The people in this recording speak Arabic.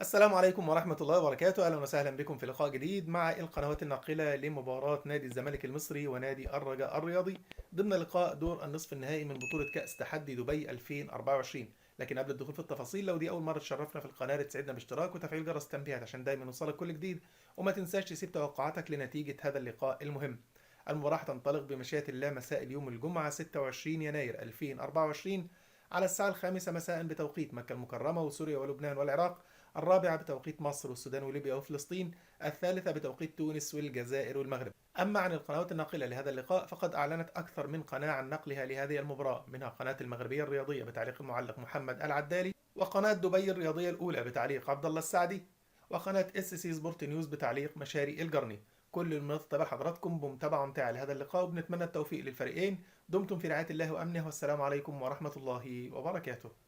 السلام عليكم ورحمة الله وبركاته، أهلا وسهلا بكم في لقاء جديد مع القنوات الناقلة لمباراة نادي الزمالك المصري ونادي الرجاء الرياضي ضمن لقاء دور النصف النهائي من بطولة كأس تحدي دبي 2024. لكن قبل الدخول في التفاصيل، لو دي أول مرة تشرفنا في القناة تسعدنا باشتراك وتفعيل جرس التنبيهات عشان دايما يوصلك كل جديد. وما تنساش تسيب توقعاتك لنتيجة هذا اللقاء المهم. المباراة تنطلق بمشيئة الله مساء اليوم الجمعة 26 يناير 2024 على الساعة 5 مساء بتوقيت مكة المكرمة وسوريا ولبنان والعراق، الرابعة بتوقيت مصر والسودان وليبيا وفلسطين، الثالثة بتوقيت تونس والجزائر والمغرب. أما عن القنوات الناقلة لهذا اللقاء فقد أعلنت أكثر من قناة عن نقلها لهذه المباراة، منها قناة المغربية الرياضية بتعليق المعلق محمد العدالي، وقناة دبي الرياضية الأولى بتعليق عبد الله السعدي، وقناة اس سي سبورت نيوز بتعليق مشاري الجرني. كل المنطقة حضراتكم بمتابعة ممتعة لهذا اللقاء، وبنتمنى التوفيق للفريقين. دمتم في رعاية الله وأمنه، والسلام عليكم ورحمة الله وبركاته.